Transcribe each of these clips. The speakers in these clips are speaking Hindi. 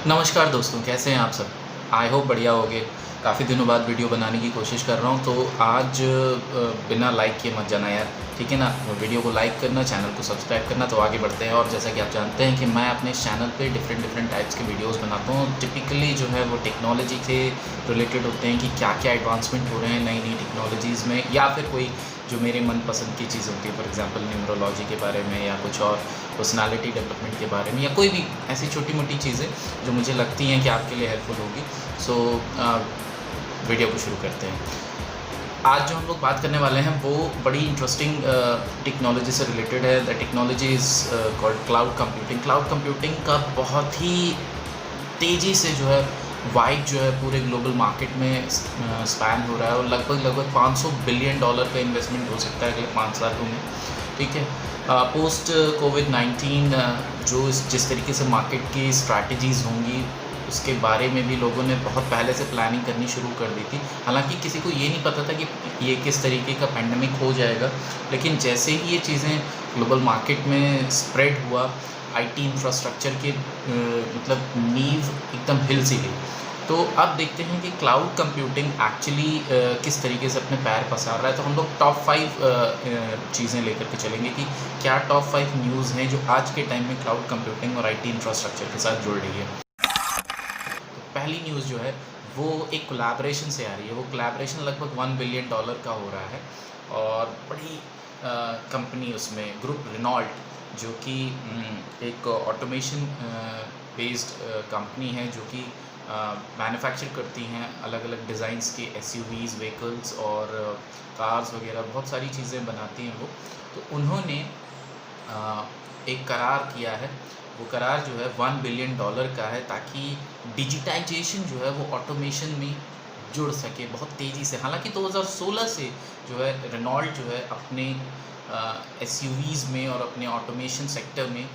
नमस्कार दोस्तों, कैसे हैं आप सब? आई होप बढ़िया होंगे। काफ़ी दिनों बाद वीडियो बनाने की कोशिश कर रहा हूँ, तो आज बिना लाइक किए मत जाना यार, ठीक है ना? वीडियो को लाइक करना, चैनल को सब्सक्राइब करना, तो आगे बढ़ते हैं। और जैसा कि आप जानते हैं कि मैं अपने चैनल पे डिफरेंट टाइप्स के वीडियोस बनाता हूँ। टिपिकली जो है वो टेक्नोलॉजी से रिलेटेड होते हैं कि क्या-क्या एडवांसमेंट हो रहे हैं नई-नई टेक्नोलॉजीज़ में, या फिर कोई जो मेरे मनपसंद की चीज़ होती है, फॉर एग्ज़ाम्पल न्यूमरोलॉजी के बारे में या कुछ और पर्सनालिटी डेवलपमेंट के बारे में, या कोई भी ऐसी छोटी-मोटी चीज़ें जो मुझे लगती हैं कि आपके लिए हेल्पफुल होगी। सो वीडियो को शुरू करते हैं। आज जो हम लोग बात करने वाले हैं वो बड़ी इंटरेस्टिंग टेक्नोलॉजी से रिलेटेड है। The technology is called cloud computing. Cloud computing का बहुत ही तेज़ी से जो है वाइड जो है पूरे ग्लोबल मार्केट में स्पैन हो रहा है, और लगभग $500 बिलियन का इन्वेस्टमेंट हो सकता है अगले 5 सालों में, ठीक है। पोस्ट कोविड-19 जिस तरीके से मार्केट की स्ट्रैटेजीज़ होंगी उसके बारे में भी लोगों ने बहुत पहले से प्लानिंग करनी शुरू कर दी थी। हालाँकि किसी को ये नहीं पता था कि ये किस तरीके का पैंडेमिक हो जाएगा, लेकिन जैसे ही ये चीज़ें ग्लोबल मार्केट में स्प्रेड हुआ, आईटी इंफ्रास्ट्रक्चर के मतलब नींव एकदम हिल सी गई। तो अब देखते हैं कि क्लाउड कंप्यूटिंग एक्चुअली किस तरीके से अपने पैर पसार रहा है। तो हम लोग टॉप 5 चीज़ें लेकर के चलेंगे कि क्या टॉप 5 न्यूज़ हैं जो आज के टाइम में क्लाउड कंप्यूटिंग और आईटी इंफ्रास्ट्रक्चर के साथ जुड़ रही है। तो पहली न्यूज़ जो है वो एक कोलैबोरेशन से आ रही है। वो कोलैबोरेशन लगभग $1 बिलियन का हो रहा है, और बड़ी कंपनी उसमें ग्रुप रेनॉल्ट, जो कि एक ऑटोमेशन बेस्ड कंपनी है, जो कि मैन्युफैक्चर करती हैं अलग अलग डिज़ाइंस के एसयूवीज़, व्हीकल्स और कार्स वगैरह, बहुत सारी चीज़ें बनाती हैं वो। तो उन्होंने एक करार किया है। वो करार जो है $1 बिलियन का है, ताकि डिजिटाइजेशन जो है वो ऑटोमेशन में जुड़ सके बहुत तेज़ी से। हालांकि 2016 से जो है रेनॉल्ट जो है अपने एसयूवीज़ में और अपने ऑटोमेशन सेक्टर में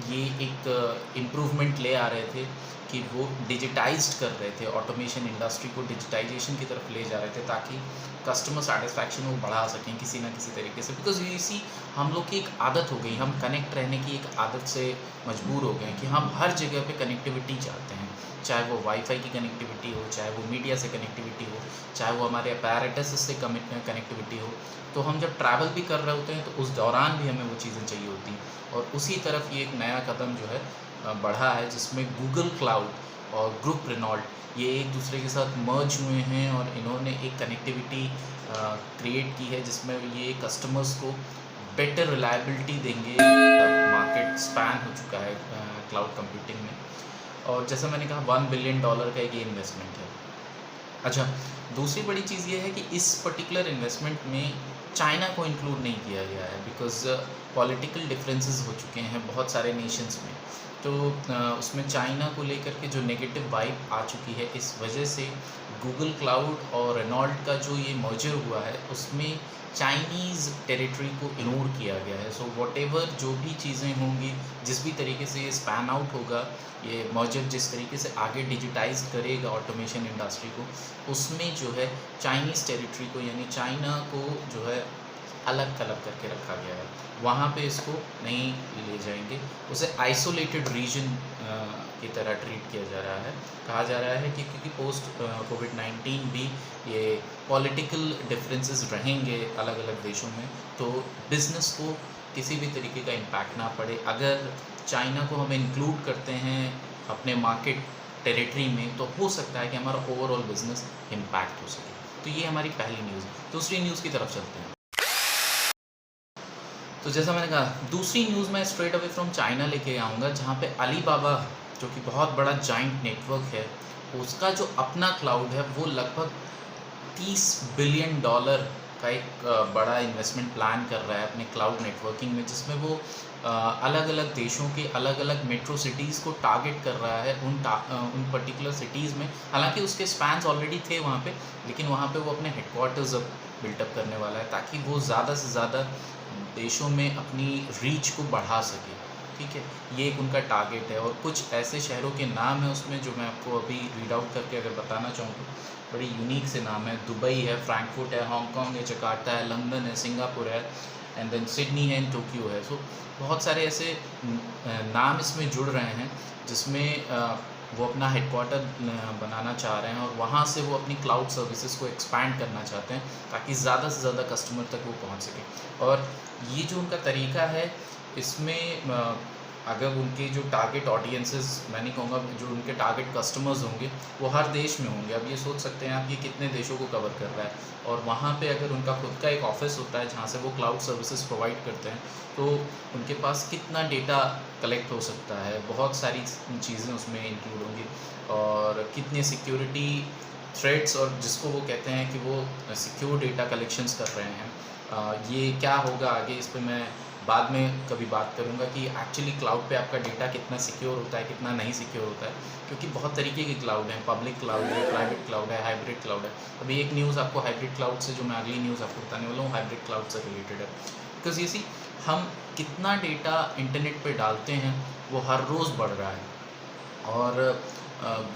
ये एक इम्प्रूवमेंट ले आ रहे थे कि वो डिजिटाइज्ड कर रहे थे, ऑटोमेशन इंडस्ट्री को डिजिटाइजेशन की तरफ ले जा रहे थे, ताकि कस्टमर सेटिस्फैक्शन वो बढ़ा सकें किसी ना किसी तरीके से। बिकॉज इसी हम लोग की एक आदत हो गई, हम कनेक्ट रहने की एक आदत से मजबूर हो गए हैं कि हम हर जगह पे कनेक्टिविटी चाहते हैं, चाहे वो वाईफाई की कनेक्टिविटी हो, चाहे वो मीडिया से कनेक्टिविटी हो, चाहे वो हमारे अपैरेटस से कनेक्टिविटी हो। तो हम जब ट्रैवल भी कर रहे होते हैं तो उस दौरान भी हमें वो चीज़ें चाहिए होती हैं, और उसी तरफ ये एक नया कदम जो है बढ़ा है, जिसमें गूगल क्लाउड और ग्रुप रेनॉल्ट ये एक दूसरे के साथ मर्ज हुए हैं, और इन्होंने एक कनेक्टिविटी क्रिएट की है जिसमें ये कस्टमर्स को बेटर रिलायबिलिटी देंगे। मार्केट स्पैन हो चुका है क्लाउड कंप्यूटिंग में, और जैसा मैंने कहा $1 बिलियन का एक ये इन्वेस्टमेंट है। अच्छा, दूसरी बड़ी चीज़ ये है कि इस पर्टिकुलर इन्वेस्टमेंट में चाइना को इंक्लूड नहीं किया गया है, बिकॉज़ पॉलिटिकल डिफरेंसेस हो चुके हैं बहुत सारे नेशंस में। तो उसमें चाइना को लेकर के जो नेगेटिव वाइब आ चुकी है, इस वजह से गूगल क्लाउड और रेनॉल्ट का जो ये मर्जर हुआ है उसमें चाइनीज़ टेरिटरी को इग्नोर किया गया है। सो व्हाटएवर जो भी चीज़ें होंगी, जिस भी तरीके से ये स्पैन आउट होगा, ये मर्जर जिस तरीके से आगे डिजिटाइज करेगा ऑटोमेशन इंडस्ट्री को, उसमें जो है चाइनीज़ टेरिटरी को, यानी चाइना को जो है अलग थलग करके रखा गया है। वहाँ पे इसको नहीं ले जाएंगे, उसे आइसोलेटेड रीजन की तरह ट्रीट किया जा रहा है। कहा जा रहा है कि क्योंकि पोस्ट कोविड-19 भी ये पॉलिटिकल डिफरेंसेस रहेंगे अलग अलग देशों में, तो बिज़नेस को किसी भी तरीके का इम्पैक्ट ना पड़े। अगर चाइना को हम इंक्लूड करते हैं अपने मार्केट टेरिटरी में, तो हो सकता है कि हमारा ओवरऑल बिज़नेस इम्पैक्ट हो सके। तो ये हमारी पहली न्यूज़। दूसरी न्यूज़ की तरफ चलते हैं। तो जैसा मैंने कहा, दूसरी न्यूज़ मैं स्ट्रेट अवे फ्रॉम चाइना लेके आऊँगा, जहाँ पे अलीबाबा, जो कि बहुत बड़ा जाइंट नेटवर्क है, उसका जो अपना क्लाउड है वो लगभग $30 बिलियन का एक बड़ा इन्वेस्टमेंट प्लान कर रहा है अपने क्लाउड नेटवर्किंग में, जिसमें वो अलग अलग देशों के अलग अलग मेट्रो सिटीज़ को टारगेट कर रहा है, उन पर्टिकुलर सिटीज़ में। हालांकि उसके स्पैन्स ऑलरेडी थे वहाँ पे, लेकिन वहाँ पे वो अपने हेडक्वार्टर्स अब बिल्टअप करने वाला है, ताकि वो ज़्यादा से ज़्यादा देशों में अपनी रीच को बढ़ा सके, ठीक है। ये एक उनका टारगेट है, और कुछ ऐसे शहरों के नाम हैं उसमें जो मैं आपको अभी रीड आउट करके अगर बताना चाहूँ तो बड़ी यूनिक से नाम है। दुबई है, फ्रैंकफर्ट है, हांगकांग है, जकार्ता है, लंदन है, सिंगापुर है, एंड देन सिडनी है, टोक्यो है। सो बहुत सारे ऐसे नाम इसमें जुड़ रहे हैं जिसमें वो अपना हेडक्वार्टर बनाना चाह रहे हैं और वहाँ से वो अपनी क्लाउड सर्विसेज को एक्सपैंड करना चाहते हैं ताकि ज़्यादा से ज़्यादा कस्टमर तक वो पहुँच सके। और ये जो उनका तरीका है इसमें अगर उनके जो टारगेट ऑडियंसेस, मैं नहीं कहूँगा जो उनके टारगेट कस्टमर्स होंगे वो हर देश में होंगे। अब ये सोच सकते हैं आप कि कितने देशों को कवर कर रहा है और वहाँ पे अगर उनका खुद का एक ऑफिस होता है जहाँ से वो क्लाउड सर्विसेज प्रोवाइड करते हैं तो उनके पास कितना डेटा कलेक्ट हो सकता है, बहुत सारी चीज़ें उसमें इंक्लूड होंगी और कितने सिक्योरिटी थ्रेड्स और जिसको वो कहते हैं कि वो सिक्योर डेटा कलेक्शंस कर रहे हैं। ये क्या होगा आगे, इस पे मैं बाद में कभी बात करूँगा कि एक्चुअली क्लाउड पे आपका डेटा कितना सिक्योर होता है, कितना नहीं सिक्योर होता है, क्योंकि बहुत तरीके की क्लाउड हैं, पब्लिक क्लाउड है, प्राइवेट क्लाउड है, हाइब्रिड क्लाउड है। अभी एक न्यूज़ आपको हाइब्रिड क्लाउड से, जो मैं अगली न्यूज़ आपको बताने वाला हूँ, हाइब्रिड क्लाउड से रिलेटेड है। बिकॉज ये सी हम कितना डेटा इंटरनेट पे डालते हैं वो हर रोज़ बढ़ रहा है और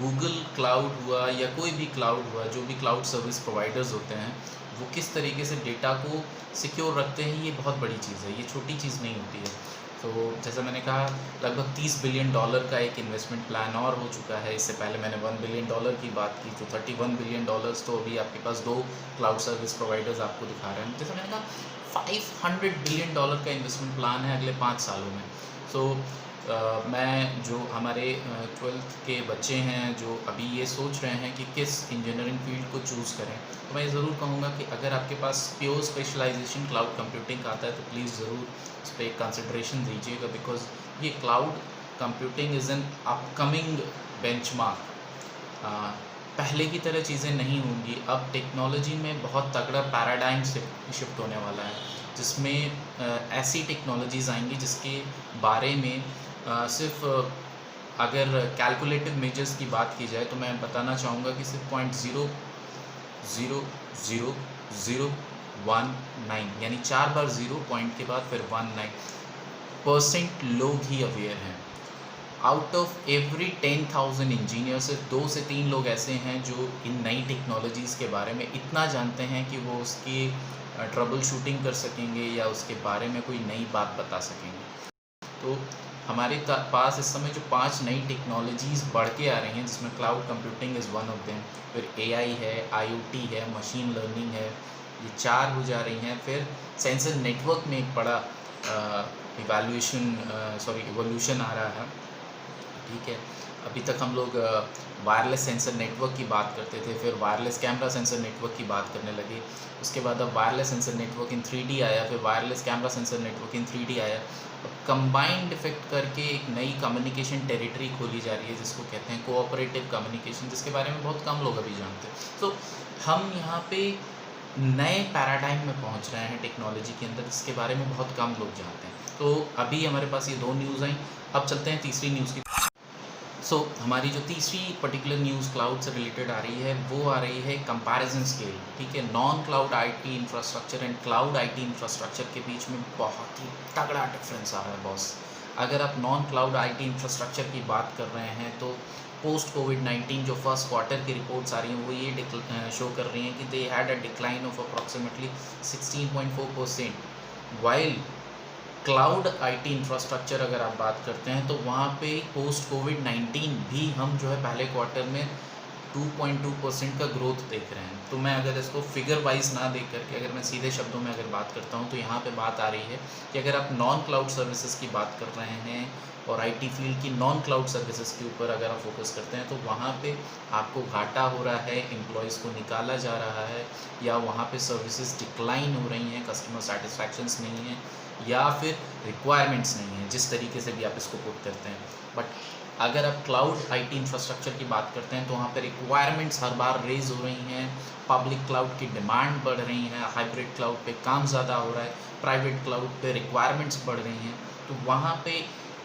गूगल क्लाउड हुआ या कोई भी क्लाउड हुआ, जो भी क्लाउड सर्विस प्रोवाइडर्स होते हैं वो किस तरीके से डेटा को सिक्योर रखते हैं, ये बहुत बड़ी चीज़ है, ये छोटी चीज़ नहीं होती है। तो जैसा मैंने कहा लगभग $30 बिलियन का एक इन्वेस्टमेंट प्लान और हो चुका है। इससे पहले मैंने $1 बिलियन की बात की, तो $31 बिलियन तो अभी आपके पास 2 क्लाउड सर्विस प्रोवाइडर्स आपको दिखा रहे हैं। जैसा मैंने कहा $500 बिलियन का इन्वेस्टमेंट प्लान है अगले 5 सालों में। सो मैं जो हमारे 12th के बच्चे हैं जो अभी ये सोच रहे हैं कि किस इंजीनियरिंग फील्ड को चूज़ करें, तो मैं ज़रूर कहूँगा कि अगर आपके पास प्योर स्पेशलाइजेशन क्लाउड कंप्यूटिंग का आता है तो प्लीज़ ज़रूर इस पर एक कंसिड्रेशन दीजिएगा, बिकॉज ये cloud computing is an upcoming benchmark. पहले की तरह चीज़ें नहीं होंगी, अब टेक्नोलॉजी में बहुत तगड़ा पैराडाइम शिफ्ट होने वाला है, जिसमें ऐसी टेक्नोलॉजीज़ आएंगी जिसके बारे में सिर्फ अगर कैलकुलेटिव मेजर्स की बात की जाए तो मैं बताना चाहूँगा कि सिर्फ 0.00019 यानी 4 बार 0 पॉइंट के बाद फिर 19% लोग ही अवेयर हैं। आउट ऑफ एवरी 10,000 इंजीनियर से 2 से 3 लोग ऐसे हैं जो इन नई टेक्नोलॉजीज़ के बारे में इतना जानते हैं कि वो उसकी ट्रबल शूटिंग कर सकेंगे या उसके बारे में कोई नई बात बता सकेंगे। तो हमारे पास इस समय जो 5 नई टेक्नोलॉजीज़ बढ़ के आ रही हैं जिसमें cloud computing is one of them, फिर AI है, IoT है, मशीन लर्निंग है, ये 4 हो जा रही हैं। फिर सेंसर नेटवर्क में एक बड़ा इवोल्यूशन आ रहा है। ठीक है, अभी तक हम लोग वायरलेस सेंसर नेटवर्क की बात करते थे, फिर वायरलेस कैमरा सेंसर नेटवर्क की बात करने लगे, उसके बाद अब वायरलेस सेंसर नेटवर्क इन 3D आया, फिर वायरलेस कैमरा सेंसर नेटवर्क इन 3D आया। अब कंबाइंड इफेक्ट करके एक नई कम्युनिकेशन टेरिटरी खोली जा रही है जिसको कहते हैं कोऑपरेटिव कम्युनिकेशन, जिसके बारे में बहुत कम लोग अभी जानते हैं। तो हम यहाँ पे नए पैराडाइम में पहुँच रहे हैं टेक्नोलॉजी के अंदर, जिसके बारे में बहुत कम लोग जानते हैं। तो अभी हमारे पास ये 2 न्यूज़ आई, अब चलते हैं तीसरी न्यूज़ की। हमारी जो तीसरी पर्टिकुलर न्यूज़ क्लाउड से रिलेटेड आ रही है वो आ रही है कंपैरिजन स्केल। ठीक है, non cloud IT infrastructure and cloud IT infrastructure के बीच में बहुत ही तगड़ा डिफरेंस आ रहा है बॉस। अगर आप नॉन क्लाउड आईटी इंफ्रास्ट्रक्चर की बात कर रहे हैं तो पोस्ट कोविड-19 जो फर्स्ट क्वार्टर की रिपोर्ट्स आ रही हैं वो ये शो कर रही हैं कि they had a decline of approximately 16.4%, while cloud IT infrastructure अगर आप बात करते हैं तो वहाँ पे पोस्ट कोविड-19 भी हम जो है पहले क्वार्टर में 2.2% का ग्रोथ देख रहे हैं। तो मैं अगर इसको फिगर वाइज ना देख करके अगर मैं सीधे शब्दों में अगर बात करता हूँ तो यहाँ पे बात आ रही है कि अगर आप नॉन क्लाउड सर्विसेज की बात कर रहे हैं और आईटी फील्ड की नॉन क्लाउड सर्विसेज के ऊपर अगर आप फोकस करते हैं तो वहाँ पे आपको घाटा हो रहा है, एम्प्लॉयज़ को निकाला जा रहा है, या वहाँ पे सर्विसेज डिक्लाइन हो रही हैं, कस्टमर सेटिस्फैक्शंस नहीं है, या फिर रिक्वायरमेंट्स नहीं है, जिस तरीके से भी आप इसको पुट करते हैं। बट अगर आप क्लाउड आईटी इंफ्रास्ट्रक्चर की बात करते हैं तो वहाँ पर रिक्वायरमेंट्स हर बार रेज हो रही हैं, पब्लिक क्लाउड की डिमांड बढ़ रही है, हाइब्रिड क्लाउड पे काम ज़्यादा हो रहा है, प्राइवेट क्लाउड पे रिक्वायरमेंट्स बढ़ रही हैं, तो वहाँ पे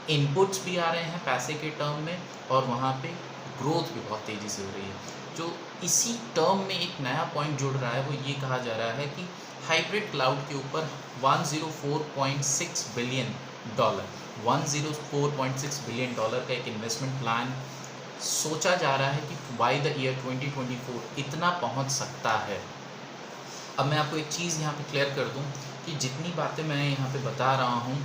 इनपुट्स भी आ रहे हैं पैसे के टर्म में और वहाँ पे ग्रोथ भी बहुत तेज़ी से हो रही है। जो इसी टर्म में एक नया पॉइंट जुड़ रहा है वो ये कहा जा रहा है कि हाइब्रिड क्लाउड के ऊपर $104.6 बिलियन का एक इन्वेस्टमेंट प्लान सोचा जा रहा है कि बाय द ईयर 2024 इतना पहुंच सकता है। अब मैं आपको एक चीज़ यहाँ पे क्लियर कर दूं कि जितनी बातें मैं यहाँ पे बता रहा हूँ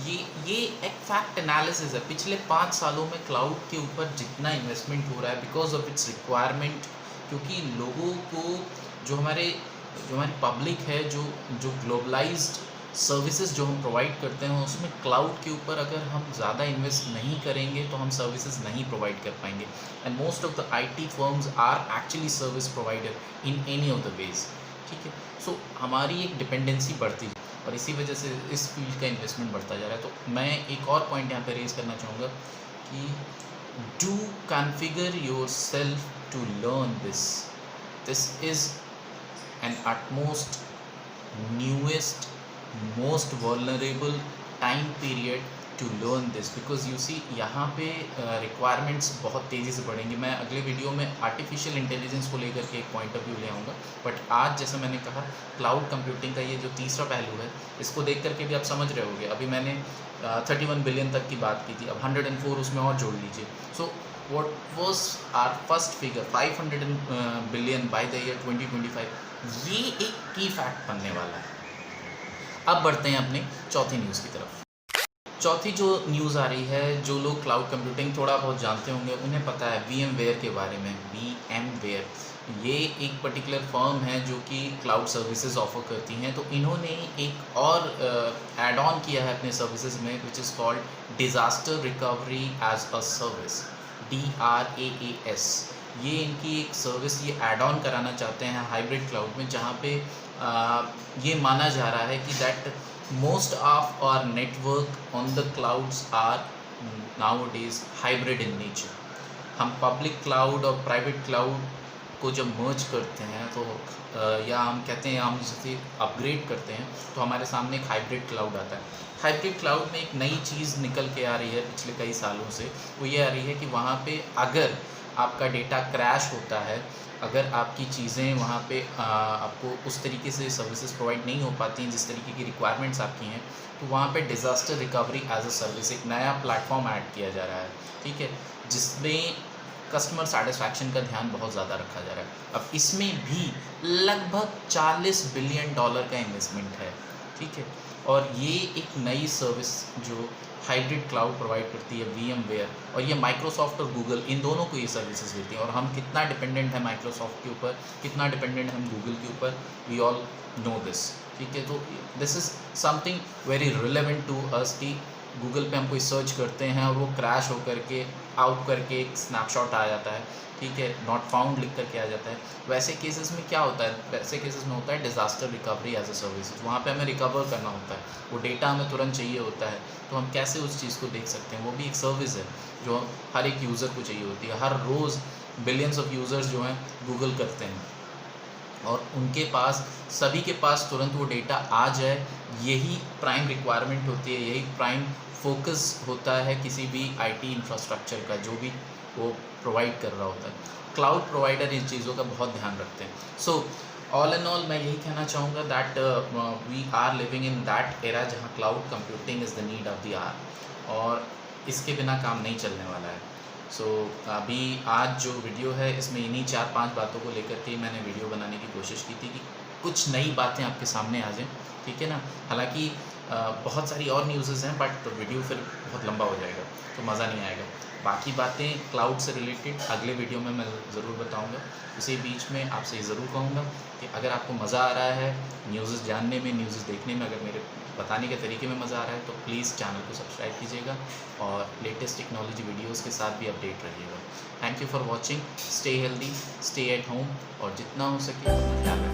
ये एक फैक्ट एनालिसिस है। पिछले 5 सालों में क्लाउड के ऊपर जितना इन्वेस्टमेंट हो रहा है बिकॉज ऑफ इट्स रिक्वायरमेंट, क्योंकि लोगों को जो हमारी पब्लिक है, जो जो ग्लोबलाइज्ड सर्विसेज जो हम प्रोवाइड करते हैं उसमें क्लाउड के ऊपर अगर हम ज़्यादा इन्वेस्ट नहीं करेंगे तो हम सर्विसेज नहीं प्रोवाइड कर पाएंगे। And most of the IT firms are actually service provider in any of the ways. ठीक है, सो हमारी एक डिपेंडेंसी बढ़ती है और इसी वजह से इस फील्ड का इन्वेस्टमेंट बढ़ता जा रहा है। तो मैं एक और पॉइंट यहाँ पे रेज करना चाहूँगा कि do configure yourself to learn this is an utmost newest most vulnerable time period to learn this, because you see यहाँ पे रिक्वायरमेंट्स बहुत तेज़ी से बढ़ेंगी। मैं अगले वीडियो में आर्टिफिशियल इंटेलिजेंस को लेकर के एक पॉइंट ऑफ व्यू ले आऊँगा, बट आज जैसे मैंने कहा क्लाउड कंप्यूटिंग का ये जो तीसरा पहलू है इसको देख करके भी आप समझ रहे होगे। अभी मैंने 31 बिलियन तक की बात की थी, अब 104 उसमें और जोड़ लीजिए। सो what was our first figure 500 billion by the year 2025, ये एक की फैक्ट बनने वाला है। अब बढ़ते हैं अपने चौथी न्यूज़ की तरफ। चौथी जो न्यूज़ आ रही है, जो लोग क्लाउड कंप्यूटिंग थोड़ा बहुत जानते होंगे उन्हें पता है VMware के बारे में। VMware ये एक पर्टिकुलर फर्म है जो कि क्लाउड सर्विसेज ऑफर करती हैं। तो इन्होंने एक और ऐड ऑन किया है अपने सर्विसेज में, which is called disaster recovery as a service, DRaaS। ये इनकी एक सर्विस ये ऐड ऑन कराना चाहते हैं हाइब्रिड क्लाउड में, जहाँ पे ये माना जा रहा है कि that most of our network on the clouds are nowadays hybrid in nature. हम पब्लिक क्लाउड और प्राइवेट क्लाउड को जब मर्ज करते हैं तो या हम कहते हैं हम जैसे अपग्रेड करते हैं तो हमारे सामने एक हाइब्रिड क्लाउड आता है। हाइब्रिड क्लाउड में एक नई चीज़ निकल के आ रही है पिछले कई सालों से, वो ये आ रही है कि वहाँ पे अगर आपका डेटा क्रैश होता है, अगर आपकी चीज़ें वहाँ पे आपको उस तरीके से सर्विसेज प्रोवाइड नहीं हो पाती हैं जिस तरीके की रिक्वायरमेंट्स आपकी हैं, तो वहाँ पे disaster recovery as a service एक नया प्लेटफॉर्म ऐड किया जा रहा है। ठीक है, जिसमें कस्टमर सेटिस्फैक्शन का ध्यान बहुत ज़्यादा रखा जा रहा है। अब इसमें भी लगभग $40 बिलियन का इन्वेस्टमेंट है। ठीक है, और ये एक नई सर्विस जो हाइब्रिड क्लाउड प्रोवाइड करती है VMware, और ये माइक्रोसॉफ्ट और गूगल इन दोनों को ये सर्विसेज देती हैं। और हम कितना डिपेंडेंट है माइक्रोसॉफ्ट के ऊपर, कितना डिपेंडेंट हम गूगल के ऊपर, वी ऑल नो दिस। ठीक है, तो this is something very relevant to us कि गूगल पे हम कोई सर्च करते हैं और वो क्रैश होकर के आउट करके एक स्नैपशॉट आ जाता है। ठीक है, नॉट फाउंड लिख करके आ जाता है। वैसे केसेस में क्या होता है, वैसे केसेस में होता है disaster recovery as a service. वहाँ पे हमें रिकवर करना होता है, वो डेटा हमें तुरंत चाहिए होता है, तो हम कैसे उस चीज़ को देख सकते हैं। वो भी एक सर्विस है जो हर एक यूज़र को चाहिए होती है। हर रोज़ बिलियंस ऑफ यूज़र्स जो हैं गूगल करते हैं और उनके पास सभी के पास तुरंत वो डेटा आ जाए, यही प्राइम रिक्वायरमेंट होती है, यही प्राइम फोकस होता है किसी भी आईटी इंफ्रास्ट्रक्चर का जो भी वो प्रोवाइड कर रहा होता है। क्लाउड प्रोवाइडर इन चीज़ों का बहुत ध्यान रखते हैं। सो ऑल एंड ऑल मैं यही कहना चाहूँगा that we are living in that era जहाँ cloud computing is the need of the hour, और इसके बिना काम नहीं चलने वाला है। सो अभी आज जो वीडियो है इसमें इन्हीं 4-5 बातों को लेकर के मैंने वीडियो बनाने की कोशिश की थी कि कुछ नई बातें आपके सामने आ जाएं। ठीक है ना, हालांकि बहुत सारी और न्यूज़ेज़ हैं बट वीडियो फिर बहुत लंबा हो जाएगा तो मज़ा नहीं आएगा। बाकी बातें क्लाउड से रिलेटेड अगले वीडियो में मैं ज़रूर बताऊंगा। उसी बीच में आपसे ये ज़रूर कहूँगा कि अगर आपको मज़ा आ रहा है न्यूज़ जानने में, न्यूज़ देखने में, अगर मेरे बताने के तरीके में मज़ा आ रहा है तो प्लीज़ चैनल को सब्सक्राइब कीजिएगा और लेटेस्ट टेक्नोलॉजी वीडियोज़ के साथ भी अपडेट रहिएगा। Thank you for watching. Stay healthy, stay at home और जितना हो सके अपना ख्याल रखिए।